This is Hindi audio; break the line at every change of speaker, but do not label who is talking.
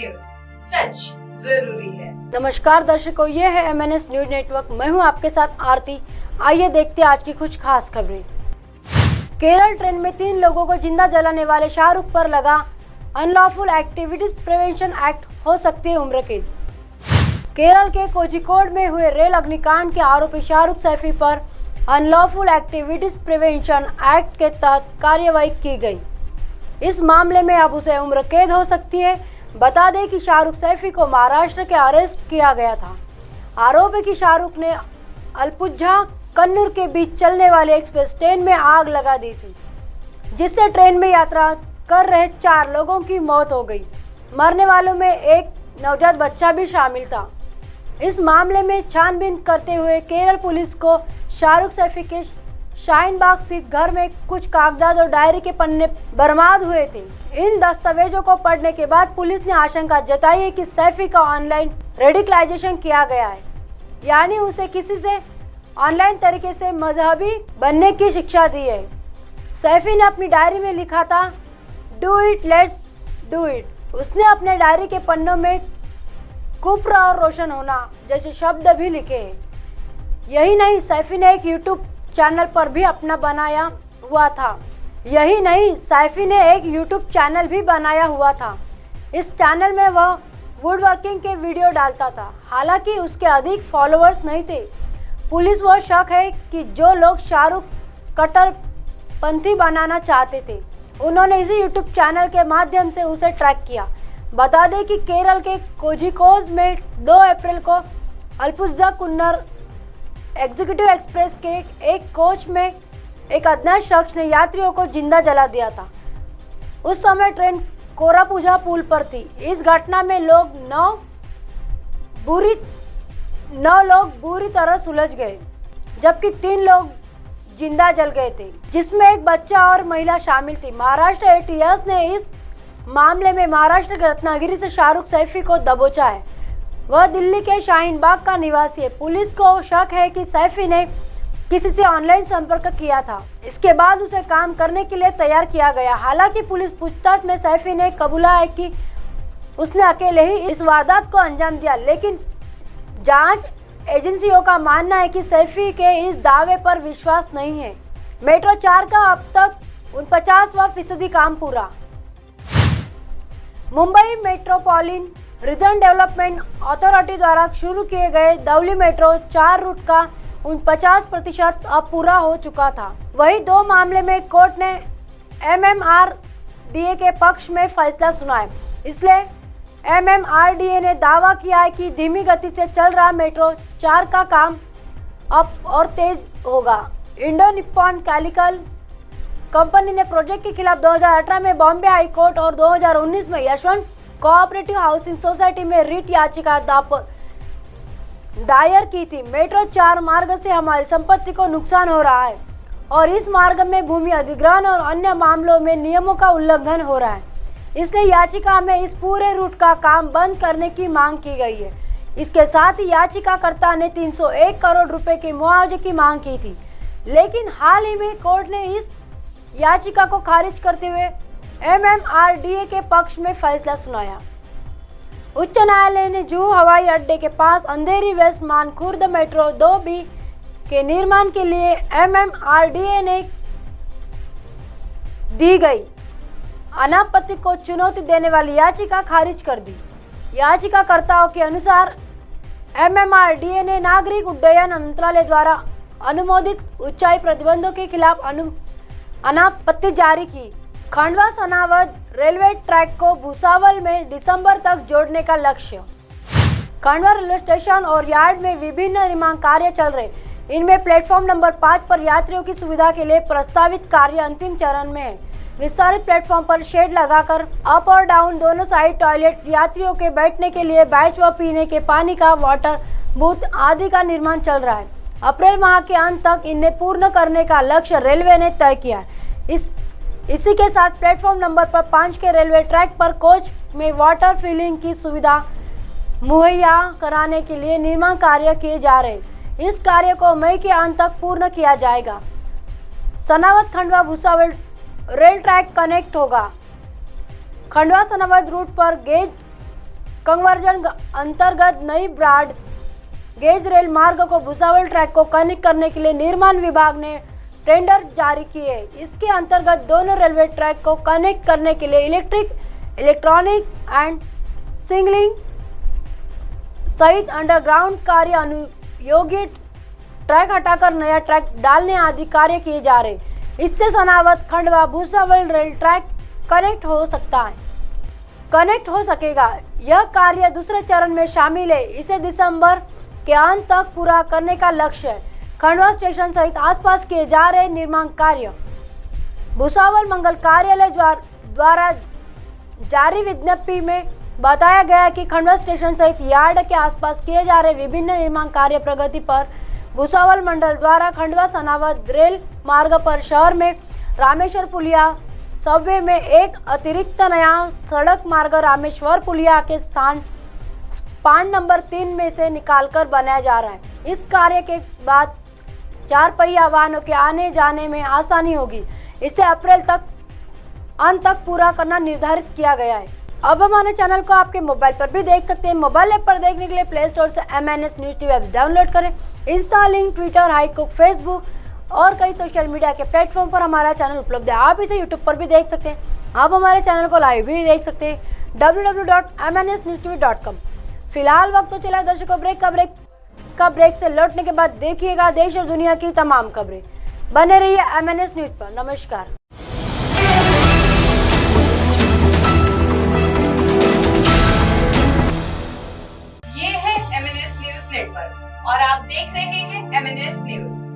न्यूज, सच जरूरी है।
नमस्कार दर्शकों, ये है MNS न्यूज नेटवर्क। मैं हूं आपके साथ आरती। आइए देखते हैं आज की कुछ खास खबरें। केरल ट्रेन में 3 लोगों को जिंदा जलाने वाले शाहरुख पर लगा अनलॉफुल एक्टिविटीज प्रिवेंशन एक्ट, हो सकती है उम्र कैद। केरल के कोझिकोड में हुए रेल अग्निकांड के आरोपी शाहरुख सैफी पर अनलॉफुल एक्टिविटीज प्रिवेंशन एक्ट के तहत कार्रवाई की गई। इस मामले में अब उसे उम्र कैद हो सकती है। बता दें कि शाहरुख सैफी को महाराष्ट्र के अरेस्ट किया गया था। आरोप है कि शाहरुख ने अलपुझा कन्नूर के बीच चलने वाले एक्सप्रेस ट्रेन में आग लगा दी थी, जिससे ट्रेन में यात्रा कर रहे 4 लोगों की मौत हो गई। मरने वालों में एक नवजात बच्चा भी शामिल था। इस मामले में छानबीन करते हुए केरल पुलिस को शाहरुख सैफी के शाहीन बाग स्थित घर में कुछ कागजात और डायरी के पन्ने बरामद हुए थे। इन दस्तावेजों को पढ़ने के बाद पुलिस ने आशंका जताई है कि सैफी का ऑनलाइन रेडिकलाइजेशन किया गया है, यानी उसे किसी से ऑनलाइन तरीके से मजहबी बनने की शिक्षा दी है। सैफी ने अपनी डायरी में लिखा था, do it let's do it. उसने अपने डायरी के पन्नों में कुफ्र और रोशन होना जैसे शब्द भी लिखे हैं। यही नहीं, सैफी ने एक यूट्यूब चैनल पर भी अपना बनाया हुआ था। इस चैनल में वह वुड वर्किंग के वीडियो डालता था। हालांकि उसके अधिक फॉलोअर्स नहीं थे। पुलिस वो शक है कि जो लोग शाहरुख कट्टरपंथी बनाना चाहते थे, उन्होंने इसी यूट्यूब चैनल के माध्यम से उसे ट्रैक किया। बता दें कि केरल के कोझिकोड में 2 अप्रैल को अलपुझा कन्नूर एग्जीक्यूटिव एक्सप्रेस के एक कोच में एक अज्ञात शख्स ने यात्रियों को जिंदा जला दिया था। उस समय ट्रेन कोरापुझा पुल पर थी। इस घटना में 9 लोग बुरी तरह सुलझ गए, जबकि 3 लोग जिंदा जल गए थे, जिसमें एक बच्चा और महिला शामिल थी। महाराष्ट्र ATS ने इस मामले में महाराष्ट्र के रत्नागिरी से शाहरुख सैफी को दबोचा है। वह दिल्ली के शाहीन बाग का निवासी है। पुलिस को शक है कि सैफी ने किसी से ऑनलाइन संपर्क किया था। इसके बाद उसे काम करने के लिए तैयार किया गया। हालांकि पुलिस पूछताछ में सैफी ने कबूला है कि उसने अकेले ही इस वारदात को अंजाम दिया, लेकिन जांच एजेंसियों का मानना है कि सैफी के इस दावे पर विश्वास नहीं है। मेट्रो 4 का अब तक 49% काम पूरा। Mumbai metropolitan region development authority द्वारा शुरू किए गए धौली मेट्रो 4 रूट का 49% अब पूरा हो चुका था। वही 2 मामले में कोर्ट ने MMRDA के पक्ष में फैसला सुनाया। इसलिए MMRDA ने दावा किया है कि धीमी गति से चल रहा मेट्रो 4 का काम अब और तेज होगा। इंडो निप्पॉन कैमिकल कंपनी ने प्रोजेक्ट के खिलाफ 2018 में बॉम्बे हाई कोर्ट और 2019 में यशवंत कोऑपरेटिव हाउसिंग सोसाइटी में रिट याचिका दायर की थी। मेट्रो 4 मार्ग से हमारी संपत्ति को नुकसान हो रहा है और इस मार्ग में भूमि अधिग्रहण और अन्य मामलों में नियमों का उल्लंघन हो रहा है। इसलिए याचिका में इस पूरे रूट का काम बंद करने की मांग की गई है। इसके साथ ही याचिकाकर्ता ने 301 करोड़ रुपए के मुआवजे की मांग की थी, लेकिन हाल ही में कोर्ट ने इस याचिका को खारिज करते हुए MMRDA के पक्ष में फैसला सुनाया। उच्च न्यायालय ने जुहू हवाई अड्डे के पास अंधेरी वेस्ट मानखुर्द मेट्रो 2B के निर्माण के लिए MMRDA ने दी गई अनापत्ति को चुनौती देने वाली याचिका खारिज कर दी। याचिकाकर्ताओं के अनुसार MMRDA ने नागरिक उड्डयन मंत्रालय द्वारा अनुमोदित ऊंचाई प्रतिबंधों के खिलाफ अनापत्ति जारी की। खंडवा सोनावद रेलवे ट्रैक को भुसावल में दिसंबर तक जोड़ने का लक्ष्य। खंडवा रेलवे स्टेशन और यार्ड में विभिन्न निर्माण कार्य चल रहे। इनमें प्लेटफॉर्म नंबर 5 पर यात्रियों की सुविधा के लिए प्रस्तावित कार्य अंतिम चरण में है। विस्तारित प्लेटफॉर्म पर शेड लगाकर अप और डाउन दोनों साइड टॉयलेट, यात्रियों के बैठने के लिए बेंच व पीने के पानी का वाटर बूथ आदि का निर्माण चल रहा है। अप्रैल माह के अंत तक इन्हें पूर्ण करने का लक्ष्य रेलवे ने तय किया है। इसी के साथ प्लेटफॉर्म नंबर 5 के रेलवे ट्रैक पर कोच में वाटर फिलिंग की सुविधा मुहैया कराने के लिए निर्माण कार्य किए जा रहे हैं। इस कार्य को मई के अंत तक पूर्ण किया जाएगा। Sanawad Khandwa Bhusawal rail track connect होगा। खंडवा सनावद रूट पर गेज कन्वर्जन अंतर्गत नई ब्रॉड गेज रेल मार्ग को भुसावल ट्रैक को कनेक्ट करने के लिए निर्माण विभाग ने टेंडर जारी किए। इसके अंतर्गत दोनों रेलवे ट्रैक को कनेक्ट करने के लिए इलेक्ट्रॉनिक्स एंड सिग्नलिंग सहित अंडरग्राउंड कार्य अनुयोगी ट्रैक हटाकर नया ट्रैक डालने आदि कार्य किए जा रहे। इससे Sanawad Khandwa Bhusawal rail track connect हो सकेगा। यह कार्य दूसरे चरण में शामिल है। इसे दिसंबर के अंत तक पूरा करने का लक्ष्य है। खंडवा स्टेशन सहित आसपास किए जा रहे निर्माण कार्य। भुसावल मंगल कार्यालय द्वारा जारी विज्ञप्ति में बताया गया कि खंडवा स्टेशन सहित यार्ड के आसपास किए जा रहे विभिन्न निर्माण कार्य प्रगति पर भुसावल मंडल द्वारा खंडवा सनावद रेल मार्ग पर शहर में रामेश्वर पुलिया सबवे में एक अतिरिक्त नया सड़क मार्ग रामेश्वर पुलिया के स्थान स्पान नंबर 3 में से निकालकर बनाया जा रहा है। इस कार्य के बाद 4 पहिया वाहनों के आने जाने में आसानी होगी। इसे अप्रैल अंत तक पूरा करना निर्धारित किया गया है। अब हमारे चैनल को आपके मोबाइल पर भी देख सकते हैं। मोबाइल ऐप पर देखने के लिए प्ले स्टोर से MNS news TV app download करें। इंस्टा, लिंक, ट्विटर, हाईकुक, फेसबुक और कई सोशल मीडिया के प्लेटफॉर्म पर हमारा चैनल उपलब्ध है। आप इसे यूट्यूब पर भी देख सकते हैं। आप हमारे चैनल को लाइव भी देख सकते हैं www.mnsnewstv.com। फिलहाल वक्त तो चला दर्शकों ब्रेक से लौटने के बाद देखिएगा देश और दुनिया की तमाम खबरें। बने रहिए MNS न्यूज पर। नमस्कार।
ये है MNS न्यूज नेटवर्क और आप देख रहे हैं MNS न्यूज।